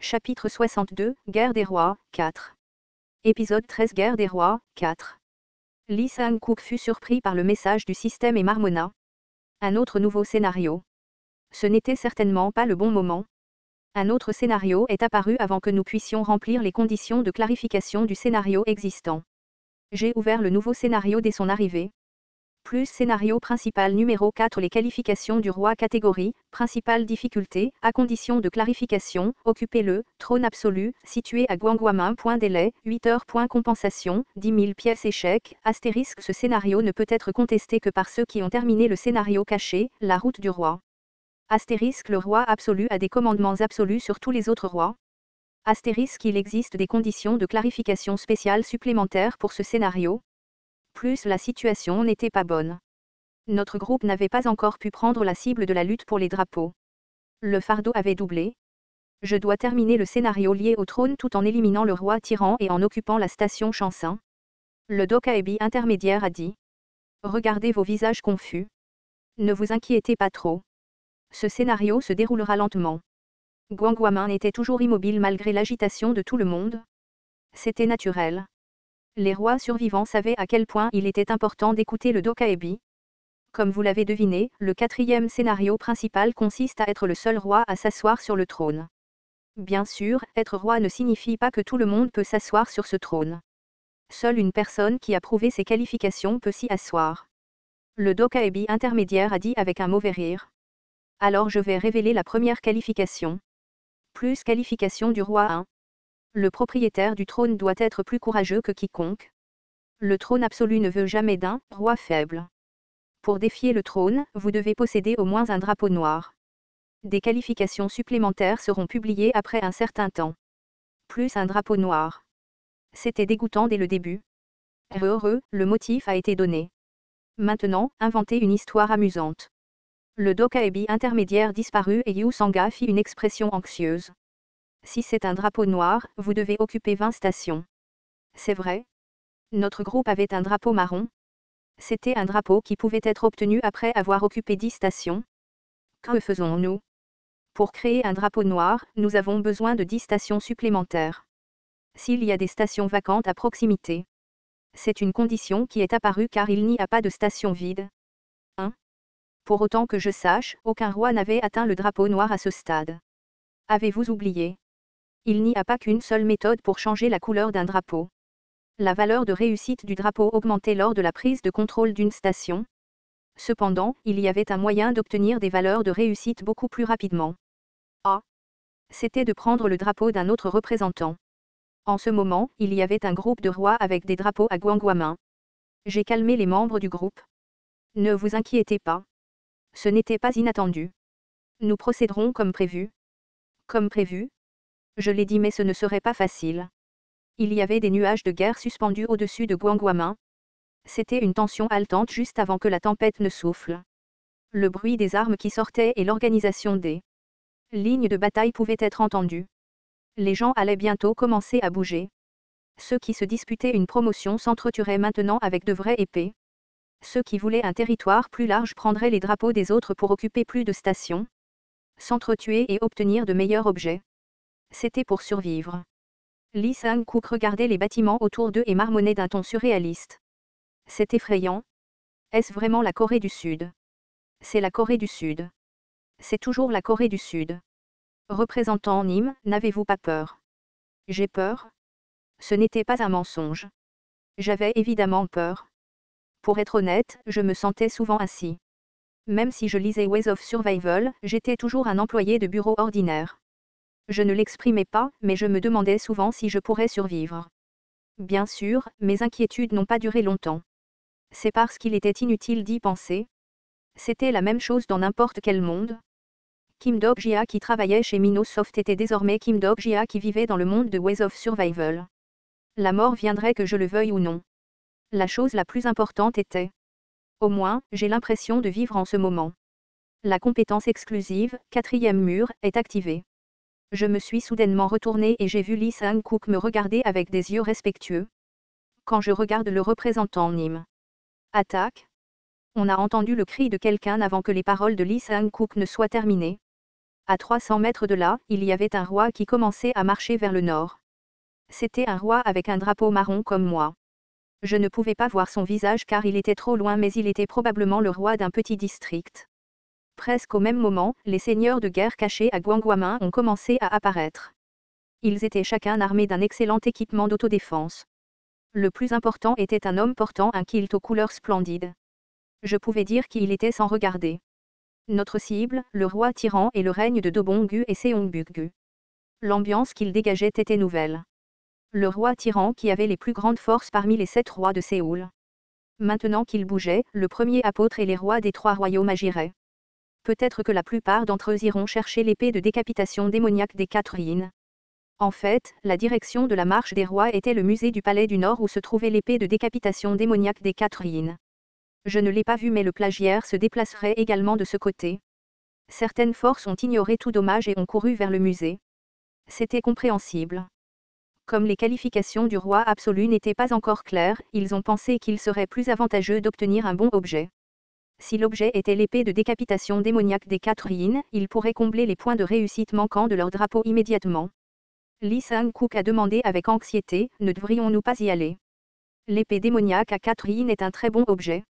Chapitre 62, Guerre des rois, 4. Épisode 13 Guerre des rois, 4. Lee Sang-kook fut surpris par le message du système et marmonna. Un autre nouveau scénario. Ce n'était certainement pas le bon moment. Un autre scénario est apparu avant que nous puissions remplir les conditions de clarification du scénario existant. J'ai ouvert le nouveau scénario dès son arrivée. Plus scénario principal numéro 4 les qualifications du roi catégorie, principale difficulté, à condition de clarification, occuper le trône absolu, situé à Guangguamin. Délai, 8 heures. Compensation, 10 000 pièces échec, astérisque ce scénario ne peut être contesté que par ceux qui ont terminé le scénario caché, la route du roi. Astérisque le roi absolu a des commandements absolus sur tous les autres rois. Astérisque il existe des conditions de clarification spéciales supplémentaires pour ce scénario. Plus la situation n'était pas bonne. Notre groupe n'avait pas encore pu prendre la cible de la lutte pour les drapeaux. Le fardeau avait doublé. Je dois terminer le scénario lié au trône tout en éliminant le roi tyran et en occupant la station Chansin. Le Dokaebi intermédiaire a dit. Regardez vos visages confus. Ne vous inquiétez pas trop. Ce scénario se déroulera lentement. Guangguamin était toujours immobile malgré l'agitation de tout le monde. C'était naturel. Les rois survivants savaient à quel point il était important d'écouter le Dokaebi. Comme vous l'avez deviné, le quatrième scénario principal consiste à être le seul roi à s'asseoir sur le trône. Bien sûr, être roi ne signifie pas que tout le monde peut s'asseoir sur ce trône. Seule une personne qui a prouvé ses qualifications peut s'y asseoir. Le Dokaebi intermédiaire a dit avec un mauvais rire. Alors je vais révéler la première qualification. Plus qualification du roi 1. Le propriétaire du trône doit être plus courageux que quiconque. Le trône absolu ne veut jamais d'un roi faible. Pour défier le trône, vous devez posséder au moins un drapeau noir. Des qualifications supplémentaires seront publiées après un certain temps. Plus un drapeau noir. C'était dégoûtant dès le début. Heureux, le motif a été donné. Maintenant, inventez une histoire amusante. Le Dokaebi intermédiaire disparut et Yu Sanga fit une expression anxieuse. Si c'est un drapeau noir, vous devez occuper 20 stations. C'est vrai. Notre groupe avait un drapeau marron. C'était un drapeau qui pouvait être obtenu après avoir occupé 10 stations. Que faisons-nous? Pour créer un drapeau noir, nous avons besoin de 10 stations supplémentaires. S'il y a des stations vacantes à proximité. C'est une condition qui est apparue car il n'y a pas de station vide. 1. Pour autant que je sache, aucun roi n'avait atteint le drapeau noir à ce stade. Avez-vous oublié? Il n'y a pas qu'une seule méthode pour changer la couleur d'un drapeau. La valeur de réussite du drapeau augmentait lors de la prise de contrôle d'une station. Cependant, il y avait un moyen d'obtenir des valeurs de réussite beaucoup plus rapidement. A. C'était de prendre le drapeau d'un autre représentant. En ce moment, il y avait un groupe de rois avec des drapeaux à Guangguamin. J'ai calmé les membres du groupe. Ne vous inquiétez pas. Ce n'était pas inattendu. Nous procéderons comme prévu. Comme prévu? Je l'ai dit mais ce ne serait pas facile. Il y avait des nuages de guerre suspendus au-dessus de Guangguamin. C'était une tension haletante juste avant que la tempête ne souffle. Le bruit des armes qui sortaient et l'organisation des lignes de bataille pouvaient être entendus. Les gens allaient bientôt commencer à bouger. Ceux qui se disputaient une promotion s'entretueraient maintenant avec de vraies épées. Ceux qui voulaient un territoire plus large prendraient les drapeaux des autres pour occuper plus de stations. S'entretuer et obtenir de meilleurs objets. C'était pour survivre. Lee Sang-kook regardait les bâtiments autour d'eux et marmonnait d'un ton surréaliste. C'est effrayant. Est-ce vraiment la Corée du Sud? C'est la Corée du Sud. C'est toujours la Corée du Sud. Représentant Nîmes, n'avez-vous pas peur? J'ai peur? Ce n'était pas un mensonge. J'avais évidemment peur. Pour être honnête, je me sentais souvent ainsi. Même si je lisais Ways of Survival, j'étais toujours un employé de bureau ordinaire. Je ne l'exprimais pas, mais je me demandais souvent si je pourrais survivre. Bien sûr, mes inquiétudes n'ont pas duré longtemps. C'est parce qu'il était inutile d'y penser. C'était la même chose dans n'importe quel monde. Kim Dok-jia qui travaillait chez Microsoft était désormais Kim Dok-jia qui vivait dans le monde de Ways of Survival. La mort viendrait que je le veuille ou non. La chose la plus importante était. Au moins, j'ai l'impression de vivre en ce moment. La compétence exclusive, 4e mur, est activée. Je me suis soudainement retourné et j'ai vu Lee Sang-kook me regarder avec des yeux respectueux. Quand je regarde le représentant Nîmes. Attaque. On a entendu le cri de quelqu'un avant que les paroles de Lee Sang-kook ne soient terminées. À 300 mètres de là, il y avait un roi qui commençait à marcher vers le nord. C'était un roi avec un drapeau marron comme moi. Je ne pouvais pas voir son visage car il était trop loin, mais il était probablement le roi d'un petit district. Presque au même moment, les seigneurs de guerre cachés à Guanguamin ont commencé à apparaître. Ils étaient chacun armés d'un excellent équipement d'autodéfense. Le plus important était un homme portant un kilt aux couleurs splendides. Je pouvais dire qui il était sans regarder. Notre cible, le roi tyran et le règne de Dobongu et Seongbukgu. L'ambiance qu'il dégageait était nouvelle. Le roi tyran qui avait les plus grandes forces parmi les 7 rois de Séoul. Maintenant qu'il bougeait, le premier apôtre et les rois des 3 royaumes agiraient. Peut-être que la plupart d'entre eux iront chercher l'épée de décapitation démoniaque des 4 yin. En fait, la direction de la marche des rois était le musée du palais du Nord où se trouvait l'épée de décapitation démoniaque des 4 yin. Je ne l'ai pas vu, mais le plagiaire se déplacerait également de ce côté. Certaines forces ont ignoré tout dommage et ont couru vers le musée. C'était compréhensible. Comme les qualifications du roi absolu n'étaient pas encore claires, ils ont pensé qu'il serait plus avantageux d'obtenir un bon objet. Si l'objet était l'épée de décapitation démoniaque des 4 yin, ils pourraient combler les points de réussite manquants de leur drapeau immédiatement. Lee Sang-kook a demandé avec anxiété, ne devrions-nous pas y aller? L'épée démoniaque à 4 yin est un très bon objet.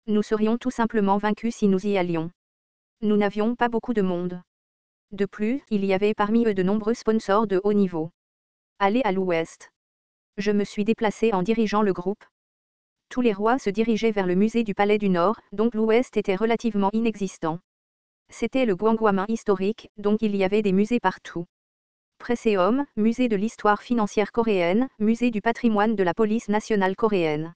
Nous serions tout simplement vaincus si nous y allions. Nous n'avions pas beaucoup de monde. De plus, il y avait parmi eux de nombreux sponsors de haut niveau. Aller à l'ouest. Je me suis déplacé en dirigeant le groupe. Tous les rois se dirigeaient vers le musée du Palais du Nord, donc l'ouest était relativement inexistant. C'était le Guanguamin historique, donc il y avait des musées partout. Préséum, musée de l'histoire financière coréenne, musée du patrimoine de la police nationale coréenne.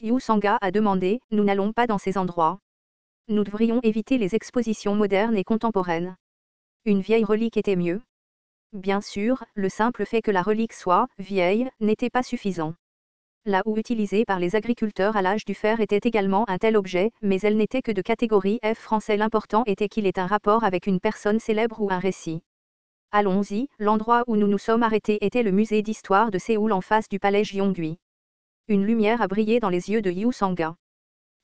Yu Sanga a demandé, nous n'allons pas dans ces endroits. Nous devrions éviter les expositions modernes et contemporaines. Une vieille relique était mieux. Bien sûr, le simple fait que la relique soit vieille n'était pas suffisant. La houe utilisée par les agriculteurs à l'âge du fer était également un tel objet, mais elle n'était que de catégorie F français. L'important était qu'il ait un rapport avec une personne célèbre ou un récit. Allons-y, l'endroit où nous nous sommes arrêtés était le musée d'histoire de Séoul en face du palais Gyeonggui. Une lumière a brillé dans les yeux de Yu Sanga.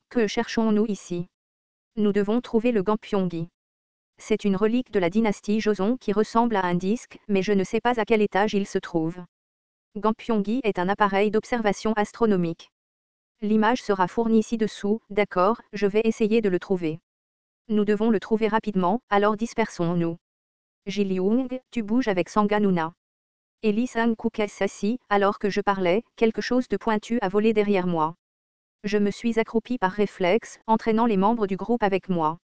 Que cherchons-nous ici? Nous devons trouver le Gampyonggi. C'est une relique de la dynastie Joseon qui ressemble à un disque, mais je ne sais pas à quel étage il se trouve. Gampyonggi est un appareil d'observation astronomique. L'image sera fournie ci-dessous, d'accord, je vais essayer de le trouver. Nous devons le trouver rapidement, alors dispersons-nous. Ji-Young, tu bouges avec Sanganuna. Et Lee Sang-kook s'assit, alors que je parlais, quelque chose de pointu a volé derrière moi. Je me suis accroupi par réflexe, entraînant les membres du groupe avec moi.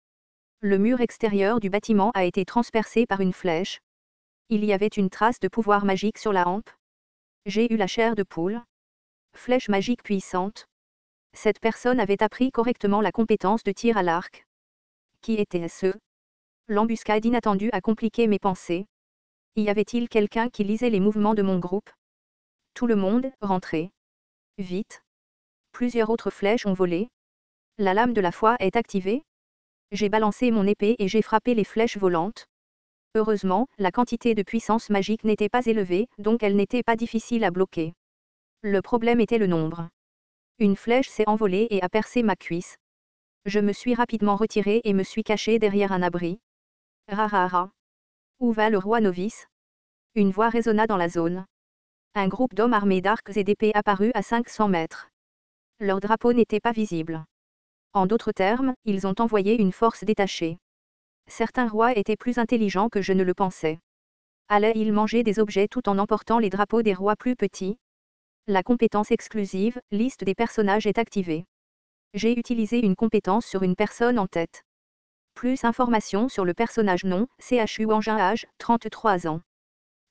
Le mur extérieur du bâtiment a été transpercé par une flèche. Il y avait une trace de pouvoir magique sur la hampe. J'ai eu la chair de poule. Flèche magique puissante. Cette personne avait appris correctement la compétence de tir à l'arc. Qui était-ce? L'embuscade inattendue a compliqué mes pensées. Y avait-il quelqu'un qui lisait les mouvements de mon groupe? Tout le monde, rentrez. Vite. Plusieurs autres flèches ont volé. La lame de la foi est activée. J'ai balancé mon épée et j'ai frappé les flèches volantes. Heureusement, la quantité de puissance magique n'était pas élevée, donc elle n'était pas difficile à bloquer. Le problème était le nombre. Une flèche s'est envolée et a percé ma cuisse. Je me suis rapidement retiré et me suis caché derrière un abri. Rarara. Où va le roi novice? Une voix résonna dans la zone. Un groupe d'hommes armés d'arcs et d'épées apparut à 500 mètres. Leur drapeau n'était pas visible. En d'autres termes, ils ont envoyé une force détachée. Certains rois étaient plus intelligents que je ne le pensais. Allaient-ils manger des objets tout en emportant les drapeaux des rois plus petits? La compétence exclusive, liste des personnages est activée. J'ai utilisé une compétence sur une personne en tête. Plus informations sur le personnage non, CHU Engin âge, 33 ans.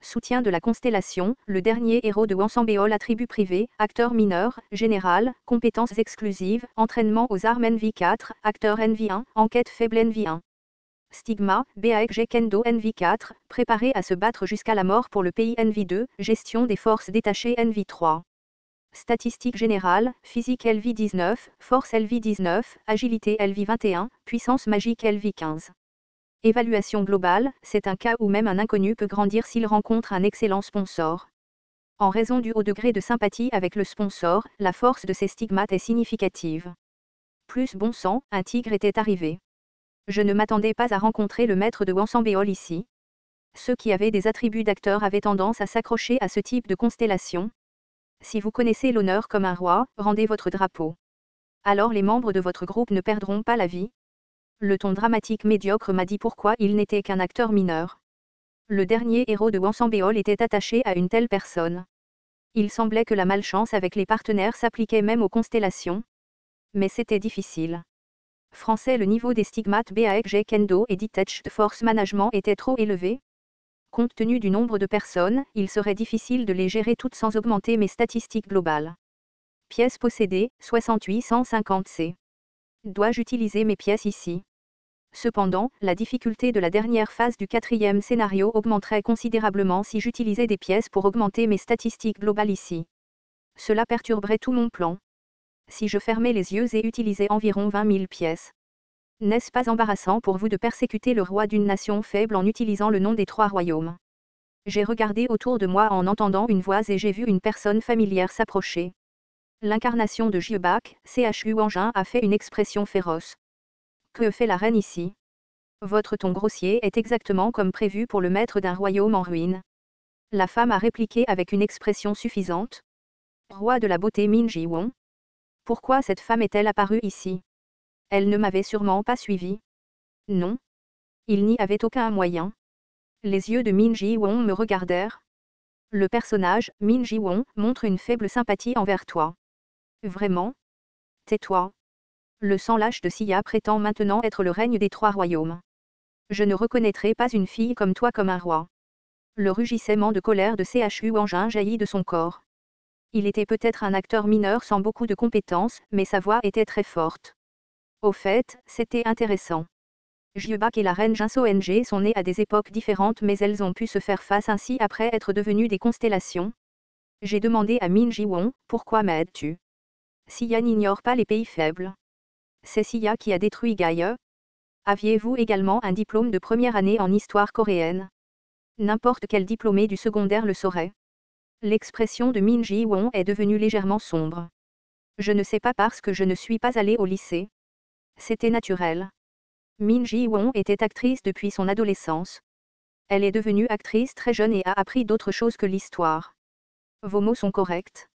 Soutien de la constellation, le dernier héros de Wansambéol attribut privé, acteur mineur, général, compétences exclusives, entraînement aux armes NV4, acteur NV1, enquête faible NV1. Stigma, BAEG Kendo NV4, préparé à se battre jusqu'à la mort pour le pays NV2, gestion des forces détachées NV3. Statistiques générales, physique LV19, force LV19, agilité LV21, puissance magique LV15. Évaluation globale, c'est un cas où même un inconnu peut grandir s'il rencontre un excellent sponsor. En raison du haut degré de sympathie avec le sponsor, la force de ces stigmates est significative. Plus bon sang, un tigre était arrivé. Je ne m'attendais pas à rencontrer le maître de Wansambéol ici. Ceux qui avaient des attributs d'acteur avaient tendance à s'accrocher à ce type de constellation. Si vous connaissez l'honneur comme un roi, rendez votre drapeau. Alors les membres de votre groupe ne perdront pas la vie. Le ton dramatique médiocre m'a dit pourquoi il n'était qu'un acteur mineur. Le dernier héros de Wansambéol était attaché à une telle personne. Il semblait que la malchance avec les partenaires s'appliquait même aux constellations. Mais c'était difficile. Français, le niveau des stigmates BAEG Kendo et Detached Force Management était trop élevé. Compte tenu du nombre de personnes, il serait difficile de les gérer toutes sans augmenter mes statistiques globales. Pièces possédées, 6850C. Dois-je utiliser mes pièces ici? Cependant, la difficulté de la dernière phase du quatrième scénario augmenterait considérablement si j'utilisais des pièces pour augmenter mes statistiques globales ici. Cela perturberait tout mon plan. Si je fermais les yeux et utilisais environ 20 000 pièces. N'est-ce pas embarrassant pour vous de persécuter le roi d'une nation faible en utilisant le nom des 3 royaumes? J'ai regardé autour de moi en entendant une voix et j'ai vu une personne familière s'approcher. L'incarnation de Jiebak, CHU Wangin, a fait une expression féroce. Que fait la reine ici? Votre ton grossier est exactement comme prévu pour le maître d'un royaume en ruine. La femme a répliqué avec une expression suffisante. Roi de la beauté Min Ji-won. Pourquoi cette femme est-elle apparue ici? Elle ne m'avait sûrement pas suivi. Non. Il n'y avait aucun moyen. Les yeux de Min Ji-won me regardèrent. Le personnage, Min Ji-won, montre une faible sympathie envers toi. Vraiment? Tais-toi. Le sang lâche de Sia prétend maintenant être le règne des 3 royaumes. Je ne reconnaîtrai pas une fille comme toi comme un roi. Le rugissement de colère de CHU Wangin jaillit de son corps. Il était peut-être un acteur mineur sans beaucoup de compétences, mais sa voix était très forte. Au fait, c'était intéressant. Jiebak et la reine Jinsong sont nées à des époques différentes mais elles ont pu se faire face ainsi après être devenues des constellations. J'ai demandé à Min Ji-won, pourquoi m'aides-tu? Sia n'ignore pas les pays faibles. C'est Sia qui a détruit Gaïa. Aviez-vous également un diplôme de première année en histoire coréenne? N'importe quel diplômé du secondaire le saurait. L'expression de Min Ji-won est devenue légèrement sombre. Je ne sais pas parce que je ne suis pas allée au lycée. C'était naturel. Min Ji-won était actrice depuis son adolescence. Elle est devenue actrice très jeune et a appris d'autres choses que l'histoire. Vos mots sont corrects.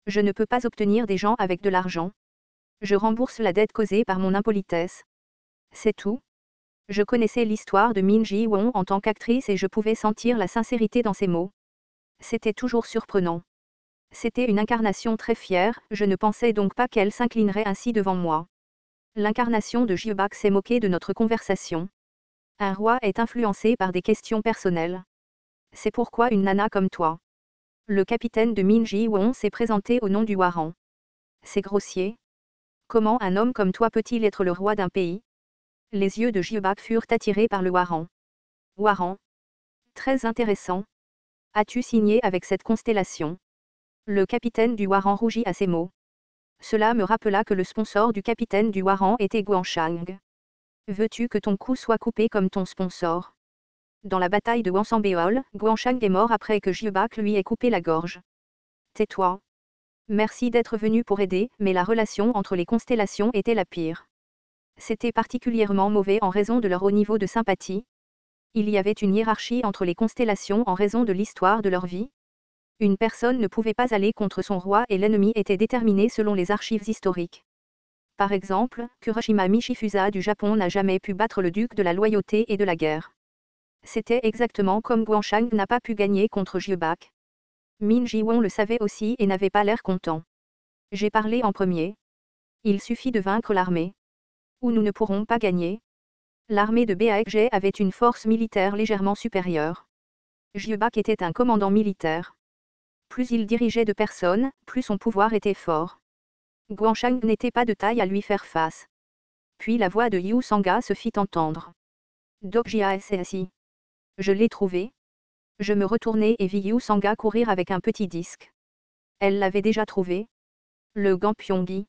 Je ne peux pas obtenir des gens avec de l'argent. Je rembourse la dette causée par mon impolitesse. C'est tout. Je connaissais l'histoire de Min Ji-won en tant qu'actrice et je pouvais sentir la sincérité dans ses mots. C'était toujours surprenant. C'était une incarnation très fière, je ne pensais donc pas qu'elle s'inclinerait ainsi devant moi. L'incarnation de Jiebak s'est moquée de notre conversation. Un roi est influencé par des questions personnelles. C'est pourquoi une nana comme toi. Le capitaine de Min Ji-won s'est présenté au nom du Hwarang. C'est grossier. Comment un homme comme toi peut-il être le roi d'un pays? Les yeux de Jiebak furent attirés par le Hwarang. Hwarang. Très intéressant. As-tu signé avec cette constellation? Le capitaine du Hwarang rougit à ces mots. Cela me rappela que le sponsor du capitaine du Hwarang était Guanchang. Veux-tu que ton cou soit coupé comme ton sponsor? Dans la bataille de Wansambéol, Guanchang est mort après que Jiebak lui ait coupé la gorge. Tais-toi. Merci d'être venu pour aider, mais la relation entre les constellations était la pire. C'était particulièrement mauvais en raison de leur haut niveau de sympathie. Il y avait une hiérarchie entre les constellations en raison de l'histoire de leur vie. Une personne ne pouvait pas aller contre son roi et l'ennemi était déterminé selon les archives historiques. Par exemple, Kuroshima Michifusa du Japon n'a jamais pu battre le duc de la loyauté et de la guerre. C'était exactement comme Guanchang n'a pas pu gagner contre Jiebak. Min Ji-won le savait aussi et n'avait pas l'air content. J'ai parlé en premier. Il suffit de vaincre l'armée. Ou nous ne pourrons pas gagner. L'armée de Baekje avait une force militaire légèrement supérieure. Jiebak était un commandant militaire. Plus il dirigeait de personnes, plus son pouvoir était fort. Guanchang n'était pas de taille à lui faire face. Puis la voix de Yu Sanga se fit entendre. Dokjia SSI. Je l'ai trouvé. Je me retournai et vis Yu Sanga courir avec un petit disque. Elle l'avait déjà trouvé. Le gant Pyongyi.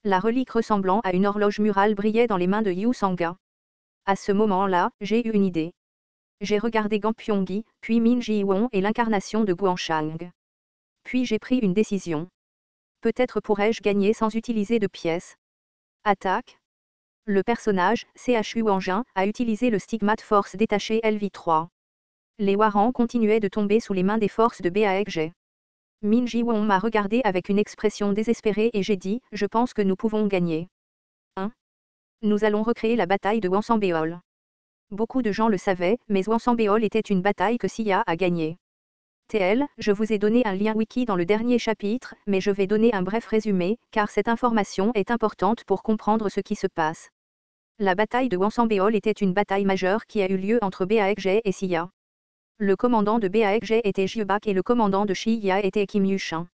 La relique ressemblant à une horloge murale brillait dans les mains de Yu Sanga. À ce moment-là, j'ai eu une idée. J'ai regardé Gant Pyongyi, puis Min Ji-won et l'incarnation de Guanchang. Puis j'ai pris une décision. Peut-être pourrais-je gagner sans utiliser de pièces. Attaque. Le personnage, Chu Wangjin, a utilisé le stigmate force détachée LV3. Les Warans continuaient de tomber sous les mains des forces de Baekje. Min Ji-won m'a regardé avec une expression désespérée et j'ai dit, je pense que nous pouvons gagner. 1. Nous allons recréer la bataille de Hwasangbeol. Beaucoup de gens le savaient, mais Hwasangbeol était une bataille que Sia a gagnée. TL, je vous ai donné un lien wiki dans le dernier chapitre, mais je vais donner un bref résumé, car cette information est importante pour comprendre ce qui se passe. La bataille de Hwasangbeol était une bataille majeure qui a eu lieu entre Baekje et Sia. Le commandant de Baekje était Jiebak et le commandant de Shiya était Kim Yushin.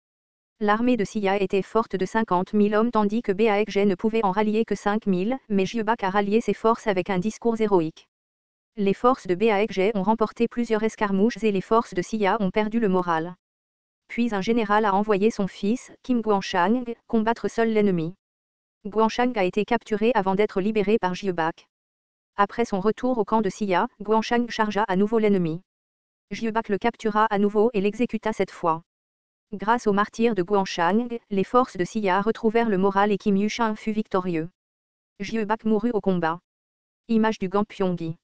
L'armée de Sia était forte de 50 000 hommes tandis que Baekje ne pouvait en rallier que 5 000, mais Jiebak a rallié ses forces avec un discours héroïque. Les forces de Baekje ont remporté plusieurs escarmouches et les forces de Sia ont perdu le moral. Puis un général a envoyé son fils, Kim Guanshang, combattre seul l'ennemi. Guanshang a été capturé avant d'être libéré par Jiebak. Après son retour au camp de Sia, Guanshang chargea à nouveau l'ennemi. Jiebak le captura à nouveau et l'exécuta cette fois. Grâce au martyr de Guanshang, les forces de Sia retrouvèrent le moral et Kim Yushin fut victorieux. Jiebak mourut au combat. Image du Gant Pyongyi.